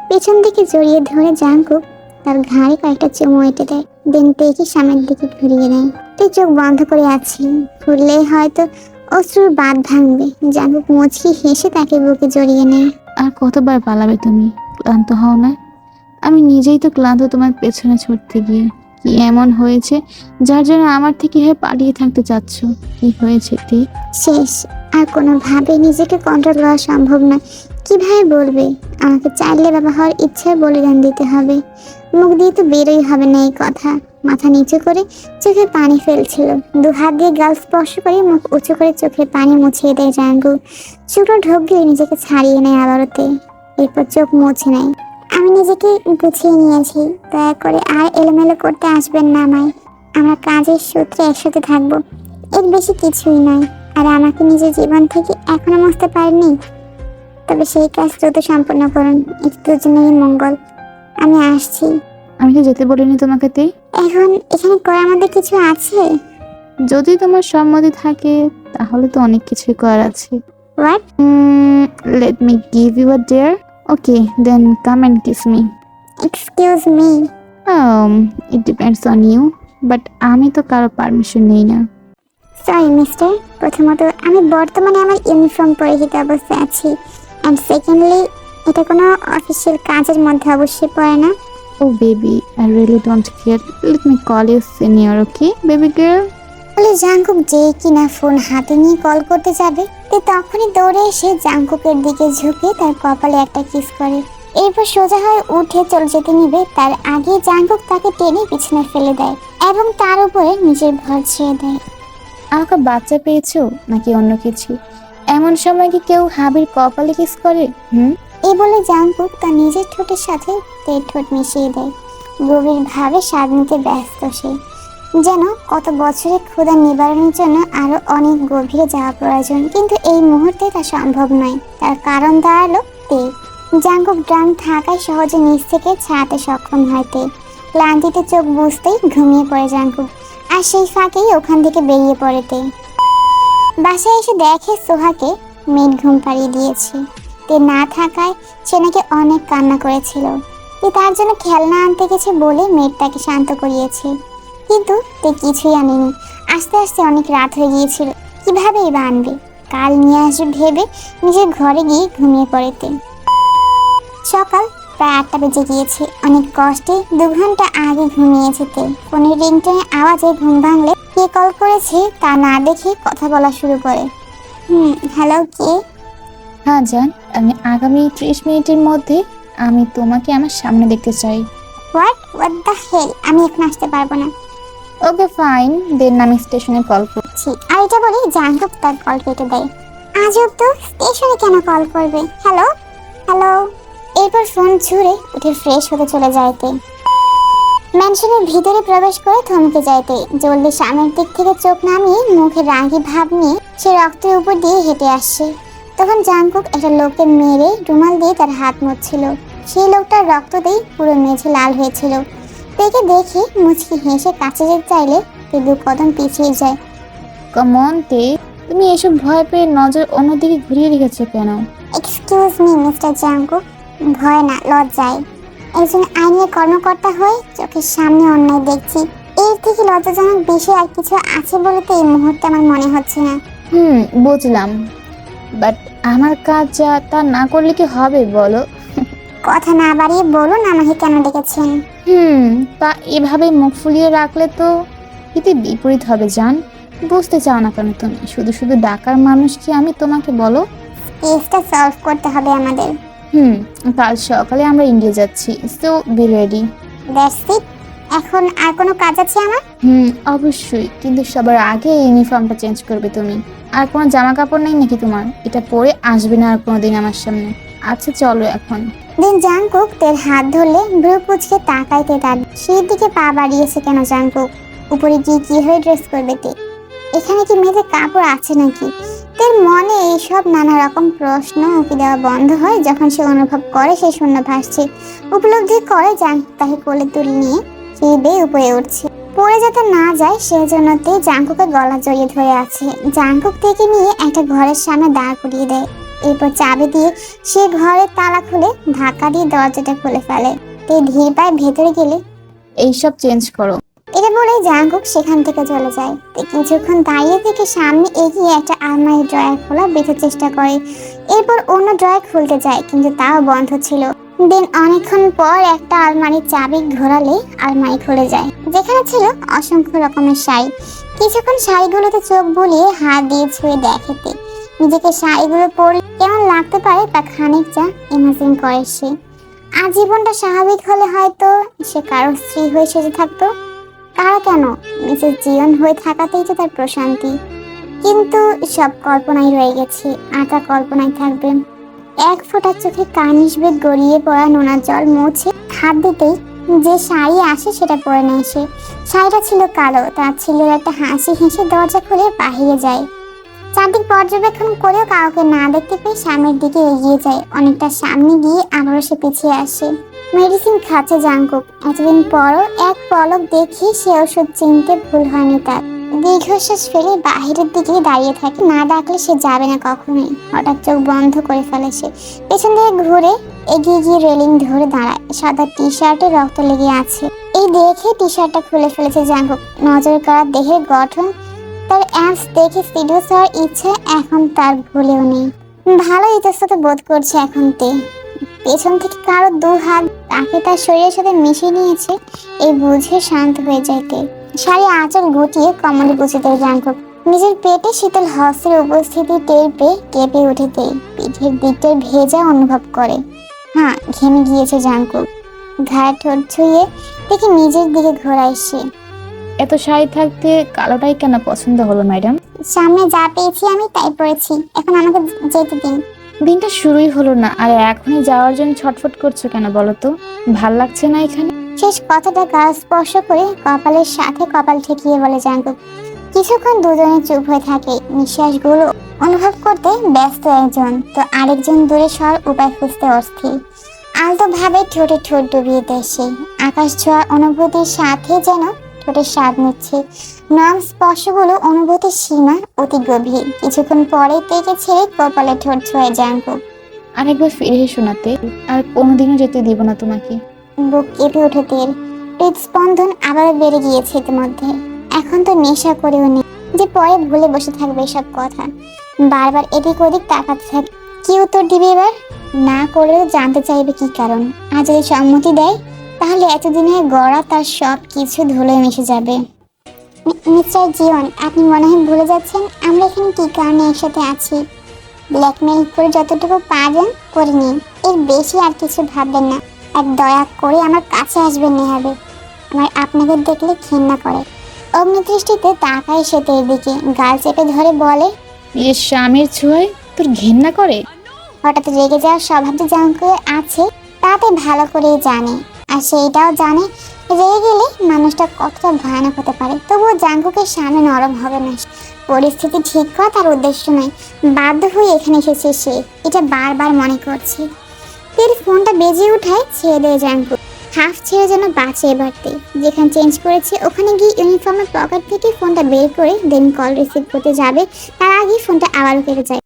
পেছন দিকে জড়িয়ে ধরে জাঙ্কুক তার ঘাড়ে কয়েকটা চুমু এঁটে দেয়। দেন তেকে সামনের দিকে ঘুরিয়ে নেয়। তে চোখ বন্ধ করে আছে, খুললে হয়তো অশ্রুর বাঁধ ভাঙবে। জাঙ্কুক মুচকি হেসে তাকে বুকে জড়িয়ে নেয়। আর কতবার পালাবে তুমি? ক্লান্ত হও না? আমি নিজেই তো ক্লান্ত তোমার পেছনে ছুটতে গিয়ে। কি এমন হয়েছে যার জন্য আমার থেকে হয়ে পালিয়ে থাকতে চাচ্ছ? কি হয়েছে তে? শেষ। আর কোনোভাবে নিজেকে কন্ট্রোল করা সম্ভব নয়। কিভাবে বলবে? আমাকে চাইলে বাবা হওয়ার ইচ্ছায় বলিদান দিতে হবে। মুখ দিয়ে তো বেরোই হবে না এই কথা। মাথা নিচু করে চোখে পানি ফেলছিল। দু হাত দিয়ে গাল স্পর্শ করে মুখ উঁচু করে চোখের পানি মুছিয়ে দেয় জাঙ্গু। ছোটো ঢোক গিয়ে নিজেকে ছাড়িয়ে নেয় আবারতে। এরপর চোখ মুছে নেয়। আমি নিজেকে গুছিয়ে নিয়েছি, দয়া করে আর এলোমেলো করতে আসবেন না আমায়। আমরা কাজের সূত্রে একসাথে থাকবো, এর বেশি কিছুই নয়। আর আমাকে নিজের জীবন থেকে এখনো মুছতে পারেননি, তবে সেই কাজ দ্রুত সম্পন্ন করুন। এটি দুজনেরই মঙ্গল। আমি আসছি। আমি তো যেতে বলিনি তোমাকে তে। এখন এখানে করার মধ্যে কিছু আছে? যদি তোমার সম্মতি থাকে তাহলে তো অনেক কিছুই করার আছে। What? Let me give you a dare. Okay, then come and kiss me. Excuse me. It depends on you, but আমি তো কারো পারমিশন নেই না। সরি মিস্টার, প্রথমত আমি বর্তমানে আমার ইউনিফর্ম পরিহিত অবস্থায় আছি, অ্যান্ড সেকেন্ডলি এটা কোনো অফিসিয়াল কাজের মধ্যে অবশ্যই পড়ে না। ও baby, I really don't care. Let me call you senior, okay baby girl? বলে জাংকুক যেই কিনা ফোন হাতে নিয়ে কল করতে যাবে, তে তখনই দৌড়ে এসে জাংকুকের দিকে ঝুঁকে তার কপালে একটা কিস করে। এরপর সোজা হয়ে উঠে চলে যেতে নিবে, তার আগে জাংকুক তাকে টেনে পিছনে ফেলে দেয় এবং তার উপরে নিজের ভর ছেড়ে দেয়। আমাকে বাচ্চা পেয়েছো নাকি অন্য কিছু? এমন সময় কি কেউ হাবির কপালে কিস করে? এই বলে জাংকুক তার নিজের ঠোঁটের সাথে তের ঠোঁট মিশিয়ে দেয়। গভীর ভাবে স্বাদ নিতে ব্যস্ত সে, যেন কত বছরের ক্ষুধা নিবারণের জন্য আরো অনেক গভীরে যাওয়া প্রয়োজন, কিন্তু এই মুহূর্তে তা সম্ভব নয়। তার কারণ দাঁড়ালো তে। জাংকুক ড্রাম থাকায় সহজে নিচ থেকে ছাড়াতে সক্ষম হয় তে। ক্লান্তিতে চোখ বুঝতেই ঘুমিয়ে পড়ে জাংকুক, আর সেই ফাঁকেই ওখান থেকে বেরিয়ে পড়ে তে। বাসায় এসে দেখে সোহাকে মেয়ের ঘুম পাড়িয়ে দিয়েছে। তে না থাকায় সে নাকি অনেক কান্না করেছিল। তে তার জন্য খেলনা আনতে গেছে বলে মেয়েটাকে শান্ত করিয়েছে, কিন্তু তে কিছুই আনেনি। আস্তে আস্তে অনেক রাত হয়ে গিয়েছিল, কিভাবেই বা আনবে? কাল নিয়ে আসবে ভেবে নিজের ঘরে গিয়ে ঘুমিয়ে পড়েতে। সকাল প্রায় 8টা বেজে গিয়েছে। অনেক কষ্টে 2 ঘন্টা আগে ঘুমিয়েছে তে। ফোনের রিংটোনের আওয়াজে ঘুম ভাঙলে কে কল করেছে তা না দেখে কথা বলা শুরু করে। হ্যালো, কে? হ্যাঁ জান, আমি আগামী 30 মিনিটের মধ্যে আমি তোমাকে আমার সামনে দেখতে চাই। What the hell? আমি এখন আসতে পারবো না। ওকে ফাইন, দেন আমি স্টেশনে কল করছি। আর এটা বলে জাংকুক তার কল কেটে দেয়। আজব তো, স্টেশনে কেন কল করবে? Hello hello. এরপর ফোন ছুঁড়ে উঠে ফ্রেশ হতে চলে যাইতে। ম্যানশনের ভিতরে প্রবেশ করে থমকে যাইতে জলদি সামনের দিক থেকে চোখ নামিয়ে মুখে রাগী ভাব নিয়ে সে রক্তের উপর দিয়ে হেঁটে আসছে। তখন জাংকুক একটা লোককে মেরে রুমাল দিয়ে তার হাত মুছছিল। সেই লোকটার রক্ততেই পুরো মেঝে লাল হয়েছিল। তেকে দেখে মুচকি হেসে কাছে যেতে চাইলে তে 2 কদম পিছিয়ে যায়। কাম অন তে, তুমি এসব ভয় পেয়ে নজর অন্যদিকে ঘুরিয়ে রেখেছো কেন? এক্সকিউজ মি মিস্টার জাংকুক, ভয় না লজ্জায়। একজন আইনের কর্মকর্তা হয়ে চোখের সামনে অন্যায় দেখছি, এর থেকে লজ্জাজনক বিষয় আর কিছু আছে বলে তো এই মুহূর্তে আমার মনে হচ্ছে না। বুঝলাম, বাট আমার কাজ যা তা না করলে কি হবে বলো? কথা না বাড়িয়ে বলুন আমাকে কেন ডেকেছেন? তা এভাবে মুখ ফুলিয়ে রাখলে তো হিতে বিপরীত হবে জান। বুঝতে চাও না কেন তুমি? শুধু শুধু ডাকার মানুষ কি আমি তোমাকে, বলো? কেসটা সলভ করতে হবে আমাদের। কাল সকালে আমরা ইন্ডিয়া যাচ্ছি, so be ready. That's it? এখন আর কোনো কাজ আছে আমার? অবশ্যই, কিন্তু সবার আগে ইউনিফর্মটা চেঞ্জ করবে তুমি। আর কোনো জামা কাপড় নেই নাকি তোমার? এটা পরে আসবে না আর কোনোদিন আমার সামনে। আচ্ছা চলো এখন। দিন জাংকুক তের হাত ধরলে ভ্রু কুচকে তাকাইতে তার সেই দিকে পা বাড়িয়েছে কেন জাংকুক? উপরে গিয়ে কি হয়ে ড্রেস করবে তে? এখানে কি মেয়েদের কাপড় আছে নাকি? তের মনে এইসব নানা রকম প্রশ্ন উকি দেওয়া বন্ধ হয় যখন সে অনুভব করে সে শূন্য ভাসছে। উপলব্ধি করে জাংকুক তাকে কোলে তুলে নিয়ে সেই বেয়ে উপরে উঠছে। পড়ে যাতে না যায় সেজন্য তে জাংকুকের গলা জড়িয়ে ধরে আছে। জাংকুক থেকে নিয়ে একটা ঘরের সামনে দাঁড় করিয়ে দেয়। এরপর চাবি দিয়ে সে ঘরের তালা খুলে ধাক্কা দিয়ে দরজাটা খুলে ফেলে। তে ধীর পায়ে ভেতরে গেলে এইসব চেঞ্জ করো। এটা বলে জাঙ্কুক সেখান থেকে চলে যায়। তে কিছুক্ষণ দাঁড়িয়ে থেকে সামনে এগিয়ে একটা আলমারি ড্রয়ার খোলা বেঁধে চেষ্টা করে। এরপর অন্য ড্রয়ার খুলতে যায়, কিন্তু তাও বন্ধ ছিল। দেন অনেকক্ষণ পর একটা আলমারির চাবি ঘোরালে আলমারি খুলে যায়, যেখানে ছিল অসংখ্য রকমের শাড়ি। কিছুক্ষণ শাড়িগুলোতে চোখ বুলিয়ে হাত দিয়ে ছুঁয়ে দেখেতে নিজেকে শাড়িগুলো পরলে কেমন লাগতে পারে তা খানিকটা ইমাজিন করে সে। আর জীবনটা স্বাভাবিক হলে হয়তো সে কারো স্ত্রী হয়ে সেজে থাকতো, কারা কেন মিসেস জিয়ন হয়ে থাকাতেই তো তার প্রশান্তি। কিন্তু সব কল্পনাই রয়ে গেছে, আর তা কল্পনায় থাকবে। এক ফোঁটা চোখে কার্নিশ বেদ গড়িয়ে পড়া নোনা জল মুছে হাত দিতেই যে শাড়ি আসে সেটা পরে নেয় সে। শাড়িটা ছিল কালো। তার ছেলের একটা হাসি হেসে দরজা খুলে বাহিরে যায়। চারদিক পর্যবেক্ষণ করেও কাউকে না দেখতে পেয়ে সামনের দিকে এগিয়ে যায়। অনেকটা সামনে গিয়ে আবারও সে পিছিয়ে আসে। মেডিসিন খাচ্ছে জাঙ্কুক। এতদিন পরও এক পলক দেখে সে ওষুধ চিনতে ভুল হয়নি তার। দীর্ঘশ্বাস ফেলে বাহিরের দিকে দাঁড়িয়ে থাকে। না ডাকলে সে যাবে না কখনোই। হঠাৎ চোখ বন্ধ করে ফেলে সে। পেছন থেকে ঘুরে এগিয়ে গিয়ে রেলিং ধরে দাঁড়ায়। সাদা টি শার্টে রক্ত লেগে আছে। এই দেখে টি শার্টটা খুলে ফেলেছে জাঙ্কুক। নজর কাড়া দেহের গঠন, তার অ্যাপস দেখে সিরিয়াস হওয়ার ইচ্ছে এখন তার ভুলেও নেই। ভালো ইতস্তত বোধ করছে এখন তে। পেছন থেকে কারো দু হাত তাকে তার শরীরের সাথে মিশিয়ে নিয়েছে, এই বুঝে শান্ত হয়ে যাইতে শাড়ি আঁচল গুটিয়ে কমলে গুছিয়ে দেয় জাঙ্কুক। নিজের পেটে শীতল হস্তের উপস্থিতি টের পেয়ে কেঁপে উঠেতেই পিঠের দিকটায় ভেজা অনুভব করে। হ্যাঁ, ঘেমে গিয়েছে জাঙ্কুক। ঘাড়ে ঠোঁট ছুঁয়ে দেখে নিজের দিকে ঘোরায় সে। এত শাড়ি থাকতে কালোটাই কেন পছন্দ হলো ম্যাডাম? সামনে যা পেয়েছি আমি তাই পরেছি, এখন আমাকে যেতে দিন। দিনটা শুরুই হলো না, আর এখনই যাওয়ার জন্য ছটফট করছো কেন বলো তো? ভাল লাগছে না এখানে? শেষ কথাটা গাল স্পর্শ করে কপালের সাথে কপাল ঠেকিয়ে বলে জাঙ্কুক। কিছুক্ষণ দুজনে চুপ হয়ে থাকে। নিঃশ্বাসগুলো অনুভব করতে ব্যস্ত একজন, তো আরেকজন দূরে সর উপায় খুঁজতে অস্থির। আলতো ভাবে ঠোঁটে ঠোঁট ডুবিয়ে দেয় সে। আকাশ ছোঁয়ার অনুভূতির সাথে যেন ঠোঁটের স্বাদ নিচ্ছে। নরম স্পর্শগুলো অনুভূতির সীমা অতি গভীর। কিছুক্ষণ পরে তেকে ছেড়ে কপালে ঠোঁট ছোঁয়ে জাঙ্কুক। আরেকবার ফিরে শোনাতে, আর কোনোদিনও যেতে দিব না তোমাকে। বুক কেঁপে ওঠে তের। হৃদস্পন্দন আবারও বেড়ে গিয়েছে ইতিমধ্যে। এখন তো নেশা করেও নেই যে পরে ভুলে বসে থাকবে এসব কথা। বারবার এদিক ওদিক তাকাতে থাকে। কি উত্তর দিবে এবার? না করলেও জানতে চাইবে কি কারণ। আর যদি সম্মতি দেয় তাহলে এতদিনের গড়া তার সব কিছু ধুলোয় মিশে যাবে। মিস্টার জিয়ন, আপনি মনে হয় ভুলে যাচ্ছেন আমরা এখানে কি কারণে একসাথে আছি। ব্ল্যাকমেইল করে যতটুকু পারেন করে নিন, এর বেশি আর কিছু ভাববেন না। আর দয়া করে আমার কাছে আসবেন না হবে। আমার আপনাকে দেখলে ঘৃণা করে। অগ্নিদৃষ্টিতে তাকায় সে তের দিকে। গাল চেপে ধরে বলে, নিজের স্বামীর ছোঁয়ায় তোর ঘেন্না করে? হঠাৎ রেগে যাওয়ার স্বভাব যে জাঙ্কুকের আছে তাতে ভালো করেই জানে। আর সেইটাও জানে রেগে গেলে মানুষটা কতটা ভয়ানক হতে পারে। তবুও জাঙ্কুকের সামনে নরম হবে না। পরিস্থিতি ঠিক করা তার উদ্দেশ্য নয়, বাধ্য হয়ে এখানে এসেছে সে, এটা বারবার মনে করছে। তের ফোনটা বেজে উঠায় ছেড়ে দেয় জাঙ্কুক। হাফ ছেড়ে যেন বাঁচে এবারতে। যেখানে চেঞ্জ করেছে ওখানে গিয়ে ইউনিফর্মের পকেট থেকে ফোনটা বের করে দেন কল রিসিভ করতে যাবে, তার আগে ফোনটা আবারও কেটে যায়।